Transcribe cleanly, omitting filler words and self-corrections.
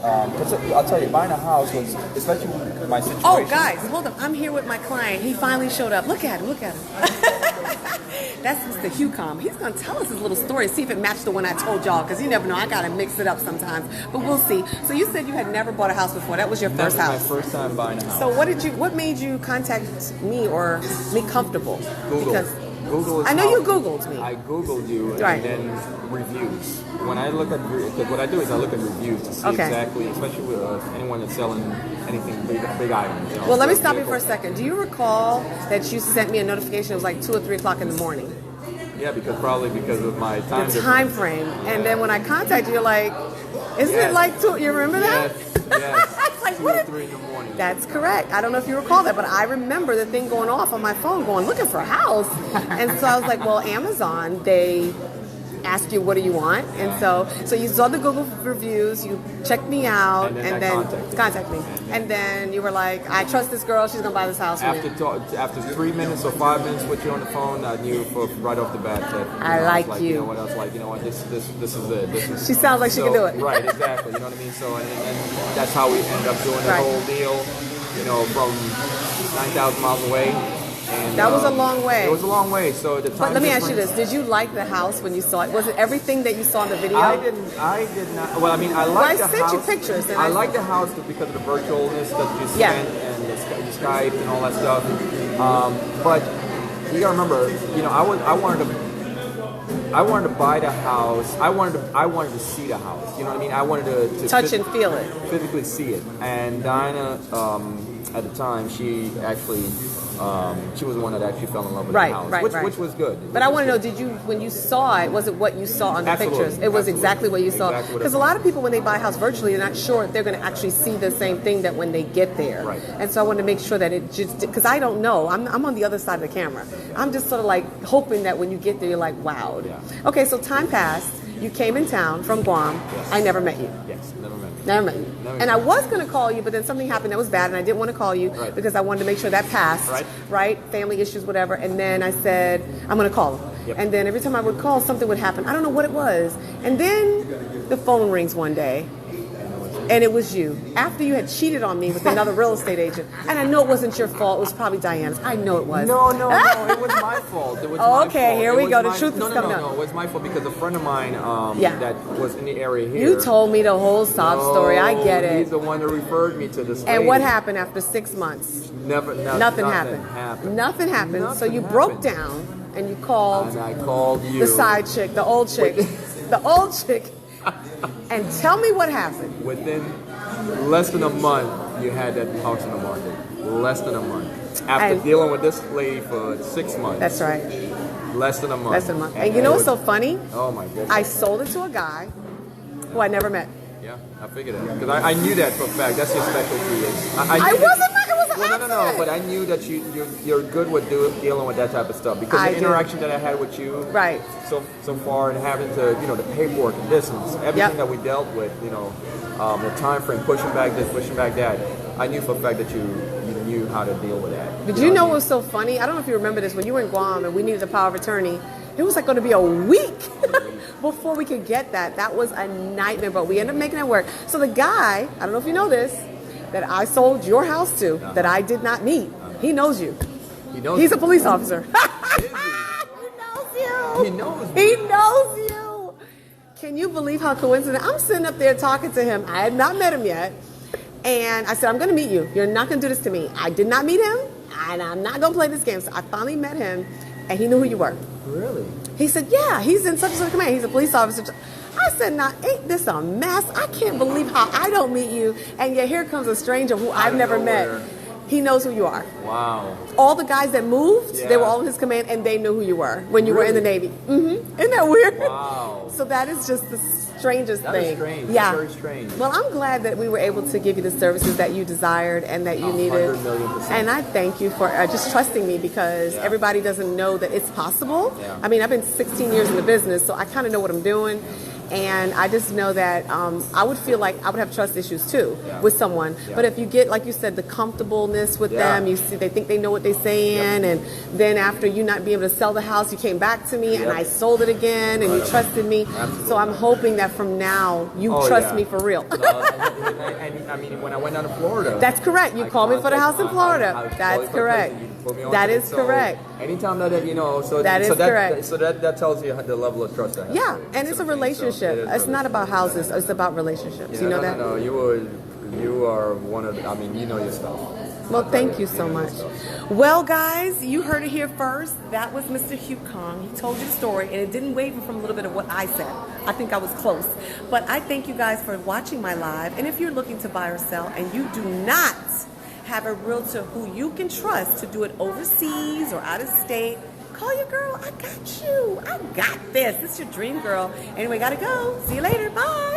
Because I'll tell you, buying a house was, especially my situation. Oh, guys, hold up. I'm here with my client. He finally showed up. Look at him. Look at him. That's Mr. Hucom. He's going to tell us his little story, see if it matched the one I told y'all, because you never know. I got to mix it up sometimes. But we'll see. So you said you had never bought a house before. That was your first house. My first time buying a house. So what made you contact me or me comfortable? Google. Because Google is I know you Googled me. I Googled you Right. and then reviews. When I look at, because what I do is I look at reviews to see exactly, especially with anyone that's selling anything big items. You know, Well, let me stop you vehicle. for a second. Do you recall that you sent me a notification? It was like 2 or 3 o'clock in the morning. Yeah, probably because of my time The difference. time frame. And then when I contacted you, you're like, isn't it like 2? You remember that? Yes. It's like, 2 what or is- 3 in the morning. That's correct. I don't know if you recall that, but I remember the thing going off on my phone going, looking for a house. And so I was like, well, Amazon, they ask you, what do you want? And so you saw the Google reviews, you checked me out, And then contact me. And then you were like, I trust this girl, she's going to buy this house for me. After 3 minutes or 5 minutes with you on the phone, I knew right off the bat that I like was you. You know what? I was like, you know what? This is it. This is. She sounds like she can do it. Right, exactly. You know what I mean? So and that's how we ended up doing the Right. whole deal. You know, from 9,000 miles away. And, That was a long way. It was a long way. So the time. But let me ask you difference- this. Did you like the house when you saw it? Was it everything that you saw in the video? I did not. Well, I mean, I liked the house. I sent you pictures. And I liked the house because of the virtualness that you spent and the Skype and all that stuff. But you gotta remember, you know, I wanted to buy the house. I wanted to see the house. You know what I mean? I wanted to touch and feel it. physically see it. And Dinah, at the time, she actually. She was the one that actually fell in love with the house, which was good. But I want to know, when you saw it, was it what you saw on the Absolutely. pictures? It was exactly what you saw. Exactly what Because it a lot of people, when they buy a house virtually, they're not sure if they're going to actually see the same thing that when they get there. Right. And so I wanted to make sure that it just, because I don't know. I'm on the other side of the camera. I'm just sort of like hoping that when you get there, you're like, wowed. Yeah. Okay, so time passed. You came in town from Guam. Yes. I never met you. Yes, never met me. Never met you. And I was going to call you, but then something happened that was bad, and I didn't want to call you Right. because I wanted to make sure that passed. Right. Family issues, whatever. And then I said, I'm going to call him. Yep. And then every time I would call, something would happen. I don't know what it was. And then the phone rings one day. And it was you. After you had cheated on me with another real estate agent. And I know it wasn't your fault. It was probably Diana's. I know it was. No, it was my fault. It was my Okay, fault. here It we was go. The my- truth is coming out. No, it was my fault because a friend of mine Yeah. that was in the area here. You told me the whole sob story. I get He's it. the one that referred me to this And lady. what happened after 6 months? Nothing happened. Nothing happened. So you broke down and you called And I called you. the side chick, the old chick, the old chick. And tell me what happened. Within less than a month, you had that house in the market. Less than a month. After And- dealing with this lady for 6 months. That's right. Less than a month. Less than a month. And you know what's so funny? Oh my goodness. I sold it to a guy who I never met. Yeah, I figured it. Because I knew that for a fact. That's your specialty. I knew that- wasn't. It was an Well, no, accident. but I knew that you're good with dealing with that type of stuff because I the do. interaction that I had with you, Right. so far, and having to, the paperwork and this and everything Yep. that we dealt with, the time frame, pushing back this, pushing back that. I knew for a fact that you knew how to deal with that. But you know what was so funny? I don't know if you remember this. When you were in Guam and we needed a power of attorney, it was like going to be a week before we could get that. That was a nightmare, but we ended up making it work. So the guy, I don't know if you know this, that I sold your house to, that I did not meet, he knows you. He knows. He's a police officer. Is he? He knows you. He knows me. He knows you. Can you believe how coincident? I'm sitting up there talking to him. I had not met him yet. And I said, I'm going to meet you. You're not going to do this to me. I did not meet him, and I'm not going to play this game. So I finally met him, and he knew who you were. Really? He said, yeah, he's in such and such command. He's a police officer. I said, nah, ain't this a mess? I can't believe how I don't meet you, and yet here comes a stranger who I've of never nowhere. met. He knows who you are. Wow. All the guys that moved, Yeah. they were all in his command, and they knew who you were when you were in the Navy. Mm-hmm. Isn't that weird? Wow. So that is just the strangest That thing. is strange. Yeah. That's very strange. Well, I'm glad that we were able to give you the services that you desired and that you 100 needed. million%. And I thank you for just trusting me because Yeah. everybody doesn't know that it's possible. Yeah. I mean, I've been 16 years in the business, so I kind of know what I'm doing. And I just know that I would feel like I would have trust issues too Yeah. with someone. Yeah. But if you get, like you said, the comfortableness with Yeah. them, you see, they think they know what they're saying, and then after you not being able to sell the house, you came back to me and Yep. I sold it again, and you Right. trusted me. Absolutely. So I'm hoping that from now you Oh, trust yeah. me for real. No, and I mean, when I went down to Florida, That's correct. You I called me for the house in contacted- Florida. I called That's you for correct. places. You put me on That to it. is So correct. Anytime that That is correct. So that tells you the level of trust I have. Yeah, for you. and it's a So it relationship. is It's not about houses. It's about relationships. Yeah, You know no, that? No, you are one of the, I mean, you know your stuff. Well, thank you so much. Well, guys, you heard it here first. That was Mr. Hugh Kong. He told you the story, and it didn't waver from a little bit of what I said. I think I was close. But I thank you guys for watching my live. And if you're looking to buy or sell and you do not have a realtor who you can trust to do it overseas or out of state, call your girl. I got you. I got this. This is your dream girl. Anyway, gotta go. See you later. Bye.